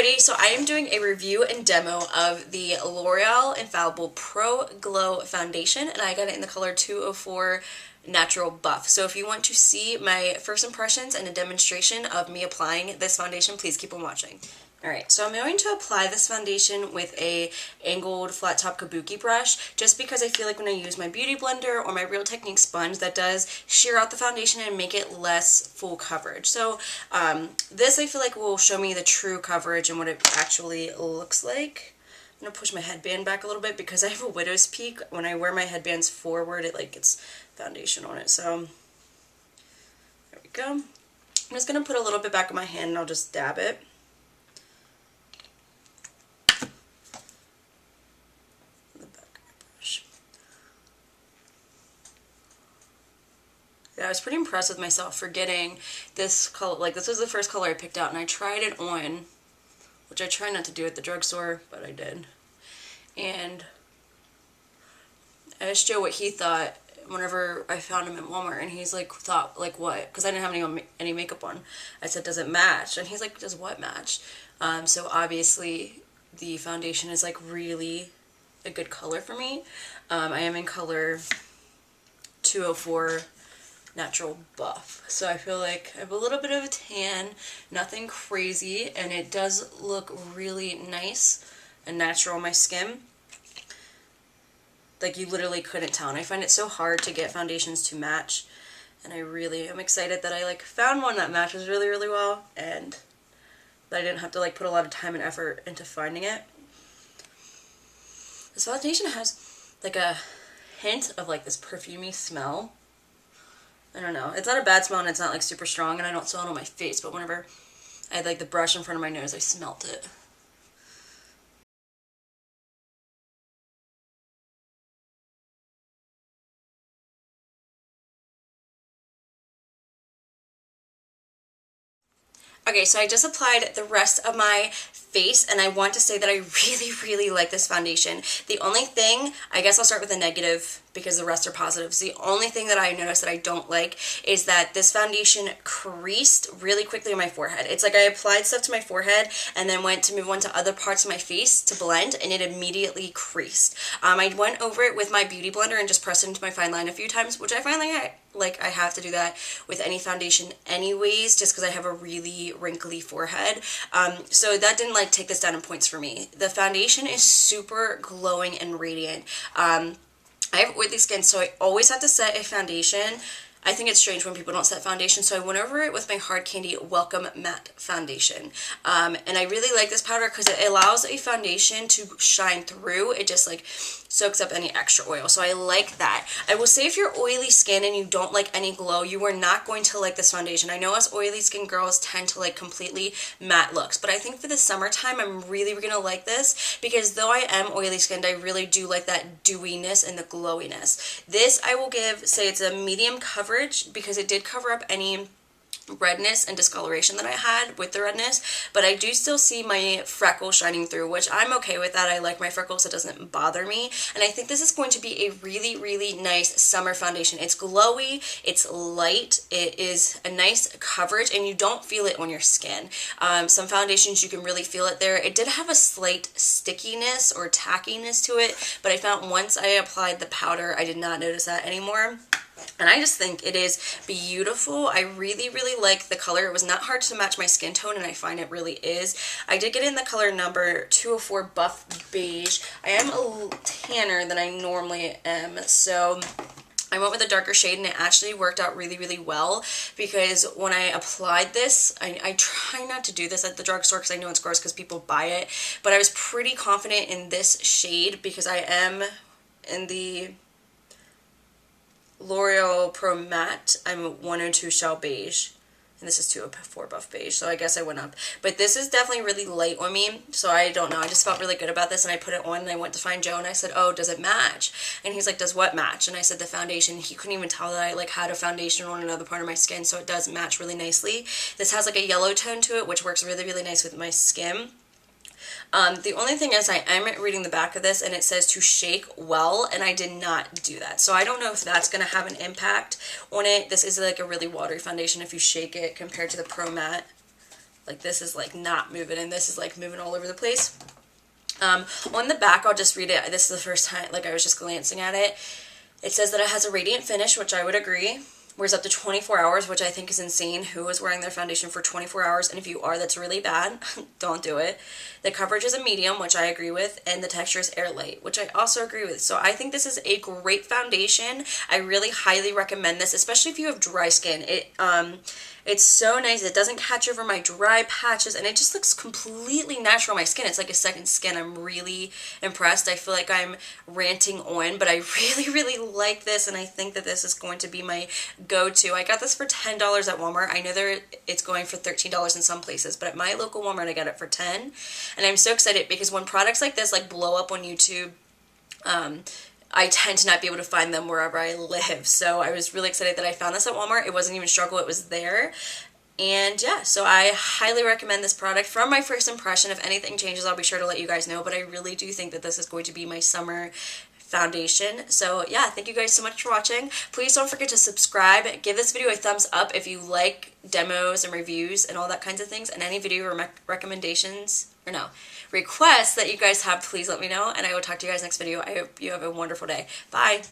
everybody, so I am doing a review and demo of the L'Oreal Infallible Pro Glow Foundation, and I got it in the color 204 Natural Buff. So if you want to see my first impressions and a demonstration of me applying this foundation, please keep on watching. Alright, so I'm going to apply this foundation with a angled flat top kabuki brush, just because I feel like when I use my beauty blender or my Real Technique sponge, that does shear out the foundation and make it less full coverage. So this I feel like will show me the true coverage and what it actually looks like. I'm going to push my headband back a little bit because I have a widow's peak. When I wear my headbands forward, it like gets foundation on it. So there we go. I'm just going to put a little bit back in my hand and I'll just dab it. Yeah, I was pretty impressed with myself for getting this color. Like, this was the first color I picked out, and I tried it on, which I try not to do at the drugstore, but I did. And I asked Joe what he thought whenever I found him at Walmart, and he's like, thought, like, what? Because I didn't have any makeup on. I said, does it match? And he's like, does what match? So obviously, the foundation is, like, really a good color for me. I am in color 204 Natural Buff. So I feel like I have a little bit of a tan, nothing crazy, and it does look really nice and natural on my skin. Like, you literally couldn't tell, and I find it so hard to get foundations to match, and I really am excited that I like found one that matches really, really well, and that I didn't have to like put a lot of time and effort into finding it. This foundation has like a hint of like this perfumey smell. I don't know. It's not a bad smell and it's not like super strong, and I don't smell it on my face, but whenever I had like the brush in front of my nose, I smelt it. Okay, so I just applied the rest of my face, and I want to say that I really, really like this foundation. The only thing, I guess I'll start with a negative because the rest are positives. The only thing that I noticed that I don't like is that this foundation creased really quickly on my forehead. It's like I applied stuff to my forehead and then went to move on to other parts of my face to blend, and it immediately creased. I went over it with my beauty blender and just pressed it into my fine line a few times, which I find like I have to do that with any foundation anyways, just because I have a really wrinkly forehead. So that didn't like take this down in points for me. The foundation is super glowing and radiant. I have oily skin, so I always have to set a foundation. I think it's strange when people don't set foundation, so I went over it with my Hard Candy Welcome Matte Foundation. And I really like this powder because it allows a foundation to shine through. It just like soaks up any extra oil, so I like that. I will say if you're oily skin and you don't like any glow, you are not going to like this foundation. I know us oily skin girls tend to like completely matte looks, but I think for the summertime I'm really gonna like this because though I am oily skinned, I really do like that dewiness and the glowiness. This I will say it's a medium coverage because it did cover up any redness and discoloration that I had with the redness, but I do still see my freckles shining through, which I'm okay with that. I like my freckles, it doesn't bother me, and I think this is going to be a really, really nice summer foundation. It's glowy, it's light, it is a nice coverage, and you don't feel it on your skin. Some foundations you can really feel it there. It did have a slight stickiness or tackiness to it, but I found once I applied the powder, I did not notice that anymore. And I just think it is beautiful. I really, really like the color. It was not hard to match my skin tone, and I find it really is. I did get in the color number 204 Buff Beige. I am a little tanner than I normally am, so I went with a darker shade, and it actually worked out really, really well because when I applied this, I try not to do this at the drugstore because I know it's gross because people buy it, but I was pretty confident in this shade because I am in the L'Oreal Pro Matte. I'm 102 Shell Beige, and this is 204 Buff Beige, so I guess I went up. But this is definitely really light on me, so I don't know. I just felt really good about this, and I put it on, and I went to find Joe, and I said, oh, does it match? And he's like, does what match? And I said, the foundation. He couldn't even tell that I like had a foundation on another part of my skin, so it does match really nicely. This has like a yellow tone to it, which works really, really nice with my skin. The only thing is I am reading the back of this and it says to shake well, and I did not do that. So I don't know if that's going to have an impact on it. This is like a really watery foundation if you shake it compared to the Pro Matte Like this is like not moving and this is like moving all over the place. On the back, I'll just read it. This is the first time, like I was just glancing at it. It says that it has a radiant finish, which I would agree. Wears up to 24 hours, which I think is insane. Who is wearing their foundation for 24 hours? And if you are, that's really bad. Don't do it. The coverage is a medium, which I agree with. And the texture is airlight, which I also agree with. So I think this is a great foundation. I really highly recommend this, especially if you have dry skin. It's so nice. It doesn't catch over my dry patches, and it just looks completely natural on my skin. It's like a second skin. I'm really impressed. I feel like I'm ranting on, but I really, really like this, and I think that this is going to be my go-to. I got this for $10 at Walmart. I know it's going for $13 in some places, but at my local Walmart, I got it for $10, and I'm so excited because when products like this like blow up on YouTube, I tend to not be able to find them wherever I live. So I was really excited that I found this at Walmart. It wasn't even a struggle, it was there. And yeah, so I highly recommend this product. From my first impression, if anything changes, I'll be sure to let you guys know. But I really do think that this is going to be my summer foundation. So yeah, thank you guys so much for watching. Please don't forget to subscribe. Give this video a thumbs up if you like demos and reviews and all that kinds of things. And any video recommendations, or no, requests that you guys have, please let me know. And I will talk to you guys next video. I hope you have a wonderful day. Bye.